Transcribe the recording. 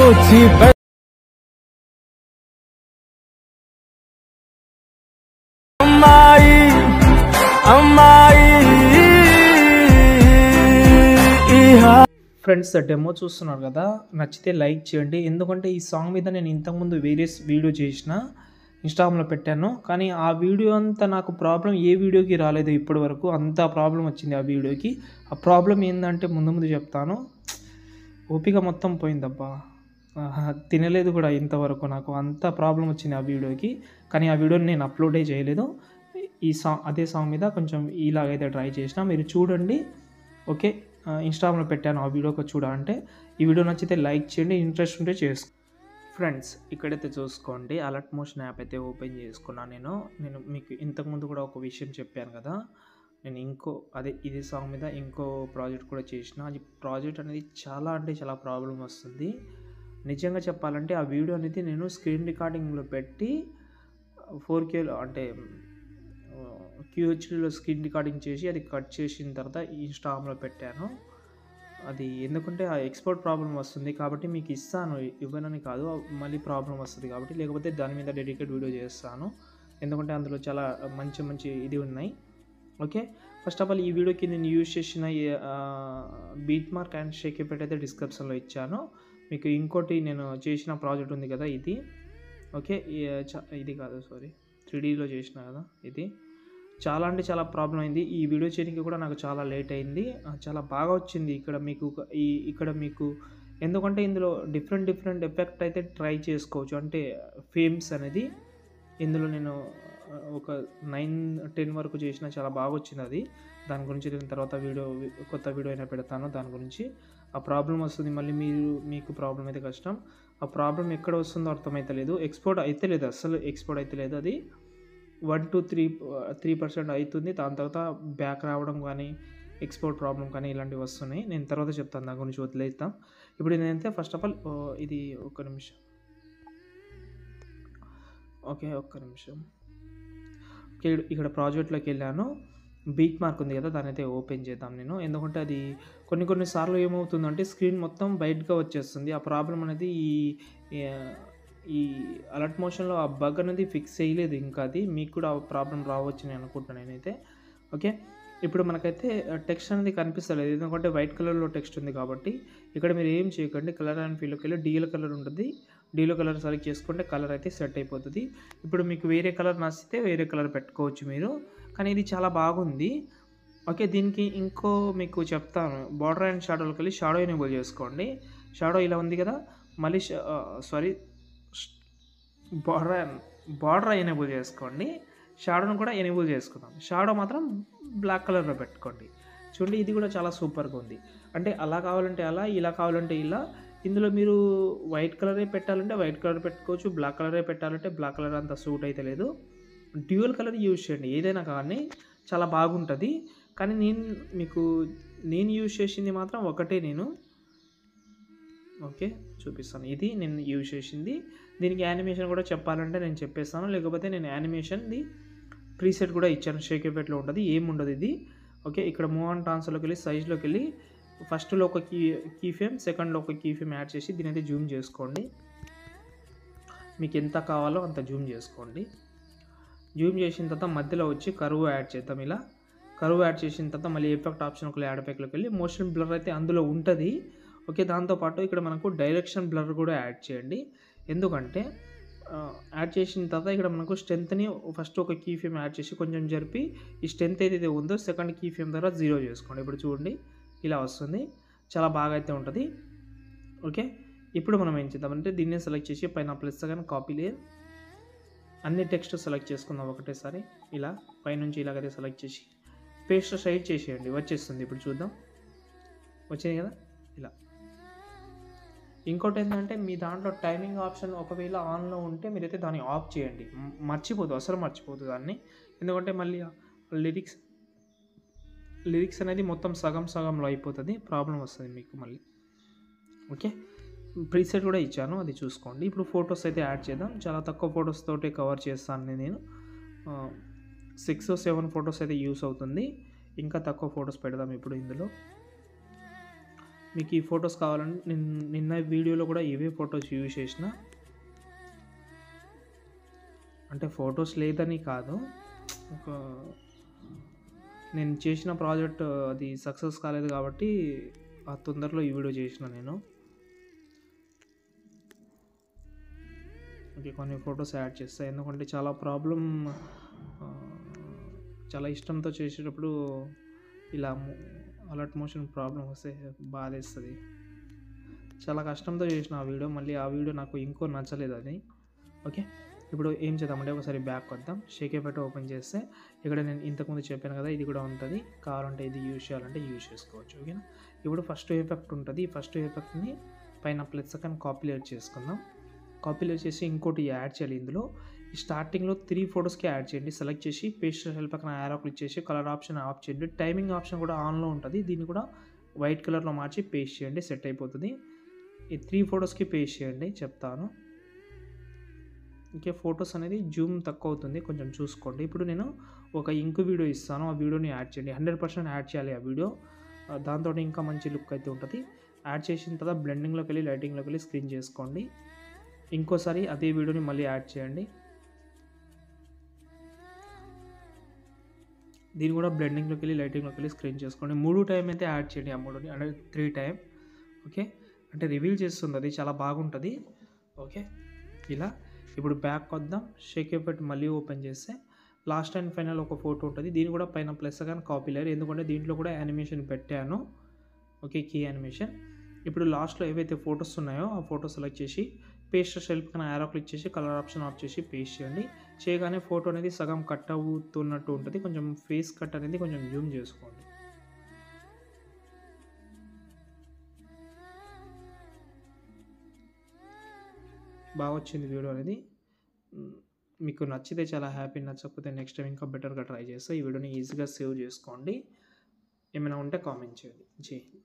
थी అమ్మాయి అమ్మాయి ఫ్రెండ్స్ డెమో చూస్తున్నారు కదా, నచ్చితే లైక్ చేయండి. ఎందుకంటే ఈ సాంగ్ మీద నేను ఇంతకుముందు వేరే వీడియో చేసిన ఇన్స్టాగ్రామ్లో పెట్టాను, కానీ ఆ వీడియో అంతా నాకు ప్రాబ్లం ఏ వీడియోకి రాలేదు ఇప్పటి వరకు. అంత ప్రాబ్లం వచ్చింది ఆ వీడియోకి. ఆ ప్రాబ్లం ఏంటంటే ముందు చెప్తాను. ఓపిక మొత్తం పోయిందబ్బా, తినలేదు కూడా ఇంతవరకు. నాకు అంత ప్రాబ్లం వచ్చింది ఆ వీడియోకి, కానీ ఆ వీడియోని నేను అప్లోడే చేయలేదు. ఈ సాంగ్ అదే సాంగ్ మీద కొంచెం ఇలాగైతే ట్రై చేసిన, మీరు చూడండి. ఓకే, ఇన్స్టాగ్రామ్లో పెట్టాను ఆ వీడియోకి చూడాలంటే. ఈ వీడియో నచ్చితే లైక్ చేయండి, ఇంట్రెస్ట్ ఉంటే చేసుకో. ఫ్రెండ్స్ ఇక్కడైతే చూసుకోండి, అలర్ట్ మోషన్ యాప్ అయితే ఓపెన్ చేసుకున్నాను నేను మీకు ఇంతకుముందు కూడా ఒక విషయం చెప్పాను కదా. నేను ఇదే సాంగ్ మీద ఇంకో ప్రాజెక్ట్ కూడా చేసిన. అది ప్రాజెక్ట్ అనేది చాలా అంటే చాలా ప్రాబ్లం వస్తుంది. నిజంగా చెప్పాలంటే ఆ వీడియో అనేది నేను స్క్రీన్ రికార్డింగ్లో పెట్టి 4K అంటే QHDలో స్క్రీన్ రికార్డింగ్ చేసి అది కట్ చేసిన తర్వాత ఇన్స్టాగ్రామ్లో పెట్టాను. అది ఎందుకంటే ఆ ఎక్స్పోర్ట్ ప్రాబ్లం వస్తుంది కాబట్టి మీకు ఇస్తాను, ఇవ్వనని కాదు, మళ్ళీ ప్రాబ్లం వస్తుంది కాబట్టి. లేకపోతే దాని మీద డెడికేట్ వీడియో చేస్తాను, ఎందుకంటే అందులో చాలా మంచి ఇది ఉన్నాయి. ఓకే, ఫస్ట్ ఆఫ్ ఆల్ ఈ వీడియోకి నేను యూజ్ చేసిన beat mark and Sheikh effect అయితే డిస్క్రిప్షన్లో ఇచ్చాను. మీకు ఇంకోటి నేను చేసిన ప్రాజెక్ట్ ఉంది కదా ఇది. ఓకే, ఇది కాదు సారీ, 3Dలో చేసిన కదా ఇది. చాలా అంటే చాలా ప్రాబ్లం అయింది. ఈ వీడియో చేయడానికి కూడా నాకు చాలా లేట్ అయింది. చాలా బాగా వచ్చింది ఇక్కడ మీకు ఎందుకంటే ఇందులో డిఫరెంట్ ఎఫెక్ట్ అయితే ట్రై చేసుకోవచ్చు. అంటే ఫేమ్స్ అనేది ఇందులో నేను ఒక 9-10 వరకు చేసిన, చాలా బాగా వచ్చింది అది. దాని గురించి నేను తర్వాత కొత్త వీడియో అయినా పెడతాను దాని గురించి. ఆ ప్రాబ్లం వస్తుంది మళ్ళీ మీకు ప్రాబ్లం అయితే కష్టం. ఆ ప్రాబ్లం ఎక్కడ వస్తుందో అర్థమైతలేదు. ఎక్స్పోర్ట్ అయితే లేదు, అస్సలు ఎక్స్పోర్ట్ అయితే లేదు. అది 1 to 3% అవుతుంది. దాని తర్వాత బ్యాక్ రావడం కానీ ఎక్స్పోర్ట్ ప్రాబ్లం కానీ ఇలాంటివి వస్తున్నాయి. నేను తర్వాత చెప్తాను, దాని గురించి వదిలేస్తాం. ఇప్పుడు నేనైతే ఫస్ట్ ఆఫ్ ఆల్ ఇది ఒక్క నిమిషం. ఓకే, ఇక్కడ ప్రాజెక్ట్లోకి వెళ్ళాను. బీట్ మార్క్ ఉంది కదా, దాని అయితే ఓపెన్ చేద్దాం నేను. ఎందుకంటే అది కొన్ని సార్లు ఏమవుతుందంటే స్క్రీన్ మొత్తం బయటగా వచ్చేస్తుంది. ఆ ప్రాబ్లం అనేది ఈ అలర్ట్ మోషన్లో ఆ బగ్ అనేది ఫిక్స్ చేయలేదు ఇంకా. అది మీకు కూడా ఆ ప్రాబ్లం రావచ్చు నేను అనుకుంటున్నాను నేనైతే. ఓకే, ఇప్పుడు మనకైతే టెక్స్ట్ అనేది కనిపిస్తలేదు, ఎందుకంటే వైట్ కలర్లో టెక్స్ట్ ఉంది కాబట్టి. ఇక్కడ మీరు ఏం చేయకండి, కలర్ అండ్ ఫీల్డ్కి వెళ్ళి డీలో కలర్ ఉంటుంది, డీలో కలర్ సెలెక్ట్ చేసుకుంటే కలర్ అయితే సెట్ అయిపోతుంది. ఇప్పుడు మీకు వేరే కలర్ నచ్చితే వేరే కలర్ పెట్టుకోవచ్చు మీరు, కానీ ఇది చాలా బాగుంది. ఓకే, దీనికి మీకు చెప్తాను. బార్డర్ అండ్ షాడోలోకి వెళ్ళి షాడో ఎనేబుల్ చేసుకోండి. షాడో ఇలా ఉంది కదా, మళ్ళీ బార్డర్ ఎనేబుల్ చేసుకోండి. షాడోను కూడా ఎనేబుల్ చేసుకుందాం. షాడో మాత్రం బ్లాక్ కలర్లో పెట్టుకోండి. చూడండి, ఇది కూడా చాలా సూపర్గా ఉంది. అంటే అలా కావాలంటే అలా, ఇలా కావాలంటే ఇలా. ఇందులో మీరు వైట్ కలరే పెట్టాలంటే వైట్ కలర్ పెట్టుకోవచ్చు, బ్లాక్ కలరే పెట్టాలంటే బ్లాక్ కలర్ అంత సూట్ అయితే లేదు. డ్యూయల్ కలర్ యూజ్ చేయండి ఏదైనా కానీ, చాలా బాగుంటుంది. కానీ నేను యూజ్ చేసింది మాత్రం ఒకటే. ఓకే చూపిస్తాను, ఇది నేను యూజ్ చేసింది. దీనికి యానిమేషన్ కూడా చెప్పాలంటే నేను చెప్పేస్తాను, లేకపోతే నేను యానిమేషన్ది ప్రీసెట్ కూడా ఇచ్చాను. షేక్ ఎఫెక్ట్లో ఉంటుంది, ఏముండదు ఇది. ఓకే, ఇక్కడ మూవ్ ఆన్ ట్రాన్స్ఫర్లోకి వెళ్ళి సైజ్లోకి వెళ్ళి ఫస్ట్లో ఒక కీ ఫ్రేమ్, సెకండ్లో ఒక కీ ఫ్రేమ్ యాడ్ చేసి దీని అయితే జూమ్ చేసుకోండి. మీకు ఎంత కావాలో అంత జూమ్ చేసుకోండి. జూమ్ చేసిన తర్వాత మధ్యలో వచ్చి కర్వ్ యాడ్ చేద్దాం. ఇలా కర్వ్ యాడ్ చేసిన తర్వాత మళ్ళీ ఎఫెక్ట్ ఆప్షన్ ఒక యాడ్ ఎఫెక్ట్లోకి వెళ్ళి మోషన్ బ్లర్ అయితే అందులో ఉంటుంది. ఓకే, దాంతోపాటు ఇక్కడ మనకు డైరెక్షన్ బ్లర్ కూడా యాడ్ చేయండి. ఎందుకంటే యాడ్ చేసిన తర్వాత ఇక్కడ మనకు స్ట్రెంత్ని ఫస్ట్ ఒక కీ ఫ్రేమ్ యాడ్ చేసి కొంచెం జరిపి ఈ స్ట్రెంత్ ఏదైతే ఉందో సెకండ్ కీ ఫ్రేమ్ ద్వారా 0 చేసుకోండి. ఇప్పుడు చూడండి ఇలా వస్తుంది, చాలా బాగా అయితే ఉంటుంది. ఓకే, ఇప్పుడు మనం ఏం చేద్దామంటే దీన్ని సెలెక్ట్ చేసి పైన ప్లస్ కానీ కాపీ లేయర్ అన్ని టెక్స్ట్ సెలెక్ట్ చేసుకుందాం ఒకటేసారి. ఇలా పైనుంచి ఇలాగైతే సెలెక్ట్ చేసి పేస్ట్ సైడ్ చేసేయండి, వచ్చేస్తుంది. ఇప్పుడు చూద్దాం, వచ్చింది కదా ఇలా. ఇంకోటి ఏంటంటే మీ దాంట్లో టైమింగ్ ఆప్షన్ ఒకవేళ ఆన్లో ఉంటే మీరైతే దాన్ని ఆఫ్ చేయండి, అసలు మర్చిపోదు దాన్ని. ఎందుకంటే మళ్ళీ లిరిక్స్ అనేది మొత్తం సగంలో అయిపోతుంది, ప్రాబ్లం వస్తుంది మీకు మళ్ళీ. ఓకే, ప్రీసెట్ కూడా ఇచ్చాను, అది చూసుకోండి. ఇప్పుడు ఫొటోస్ అయితే యాడ్ చేద్దాం. చాలా తక్కువ ఫొటోస్ తోటి కవర్ చేస్తాను నేను. 6 or 7 ఫొటోస్ అయితే యూస్ అవుతుంది. ఇంకా తక్కువ ఫొటోస్ పెడదాం ఇప్పుడు ఇందులో. మీకు ఈ ఫొటోస్ కావాలంటే నిన్న వీడియోలో కూడా ఇవే ఫొటోస్ యూజ్ చేసిన. అంటే ఫొటోస్ లేదని కాదు, ఒక నేను చేసిన ప్రాజెక్ట్ అది సక్సెస్ కాలేదు కాబట్టి ఆ తొందరలో ఈ వీడియో చేసిన నేను. ఓకే, కొన్ని ఫొటోస్ యాడ్ చేస్తాను ఎందుకంటే చాలా చాలా ఇష్టంతో చేసేటప్పుడు ఇలా అలర్ట్ మోషన్ ప్రాబ్లం వస్తే బాధేస్తుంది. చాలా కష్టంతో చేసిన ఆ వీడియో, మళ్ళీ ఆ వీడియో నాకు ఇంకో నచ్చలేదు అది. ఓకే, ఇప్పుడు ఏం చేద్దామంటే ఒకసారి బ్యాక్ వద్దాం. షేక్ ఎఫెక్ట్ ఓపెన్ చేస్తే ఇక్కడ నేను ఇంతకుముందు చెప్పాను కదా, ఇది కూడా ఉంటుంది. కావాలంటే ఇది యూజ్ చేయాలంటే యూజ్ చేసుకోవచ్చు. ఓకేనా, ఇప్పుడు ఫస్ట్ ఎఫెక్ట్ ఉంటుంది. ఈ ఫస్ట్ ఎఫెక్ట్ని పైన ప్లస్ సెకండ్ కాపీ లేట్ చేసుకుందాం. కాపీ లేట్ చేసి ఇంకోటి యాడ్ చేయాలి. ఇందులో ఈ స్టార్టింగ్లో 3 ఫొటోస్కి యాడ్ చేయండి. సెలెక్ట్ చేసి పేస్ట్ సెల్ పక్కన యారో క్లిక్ చేసి కలర్ ఆప్షన్ ఆఫ్ చేయండి. టైమింగ్ ఆప్షన్ కూడా ఆన్లో ఉంటుంది. దీన్ని కూడా వైట్ కలర్లో మార్చి పేస్ట్ చేయండి, సెట్ అయిపోతుంది. ఈ 3 ఫొటోస్కి పేస్ట్ చేయండి చెప్తాను. ఇంకే ఫొటోస్ అనేది జూమ్ తక్కువ అవుతుంది, కొంచెం చూసుకోండి. ఇప్పుడు నేను ఒక ఇంకు వీడియో ఇస్తాను, ఆ వీడియోని యాడ్ చేయండి. 100% యాడ్ చేయాలి ఆ వీడియో, దాంతో ఇంకా మంచి లుక్ అయితే ఉంటుంది. యాడ్ చేసిన తర్వాత బ్లెండింగ్లోకి వెళ్ళి లైటింగ్లోకి వెళ్ళి స్క్రీన్ చేసుకోండి. ఇంకోసారి అదే వీడియోని మళ్ళీ యాడ్ చేయండి. దీన్ని కూడా బ్లెండింగ్లోకి వెళ్ళి లైటింగ్లోకి వెళ్ళి స్క్రీన్ చేసుకోండి. 3 టైం అయితే యాడ్ చేయండి ఆ 3ని, అంటే 3 టైం. ఓకే, అంటే రివీల్ చేస్తుంది, అది చాలా బాగుంటుంది. ఓకే, ఇలా ఇప్పుడు బ్యాక్ వద్దాం. షేక్ ఎఫెక్ట్ మళ్ళీ ఓపెన్ చేస్తే లాస్ట్ అండ్ ఫైనల్ ఒక ఫోటో ఉంటుంది. దీన్ని కూడా పైన ప్లస్ కానీ కాపీ లేరు, ఎందుకంటే దీంట్లో కూడా యానిమేషన్ పెట్టాను. Okay, key animation. ఇప్పుడు లాస్ట్లో ఏవైతే ఫొటోస్ ఉన్నాయో ఆ ఫోటో సెలెక్ట్ చేసి పేస్ట్ షెల్ఫ్ కన్నా యారో క్లిక్ చేసి కలర్ ఆప్షన్ ఆఫ్ చేసి పేస్ట్ చేయండి. చేయగానే ఫోటో అనేది సగం కట్ అవుతున్నట్టు ఉంటుంది. కొంచెం ఫేస్ కట్ అనేది కొంచెం జూమ్ చేసుకోండి. బాగా వచ్చింది వీడియో అనేది. మీకు నచ్చితే చాలా హ్యాపీ, నచ్చకపోతే నెక్స్ట్ టైం ఇంకా బెటర్గా ట్రై చేస్తే ఈ వీడియోని ఈజీగా సేవ్ చేసుకోండి. ఏమైనా ఉంటే కామెంట్ చేయండి. జై హింద్.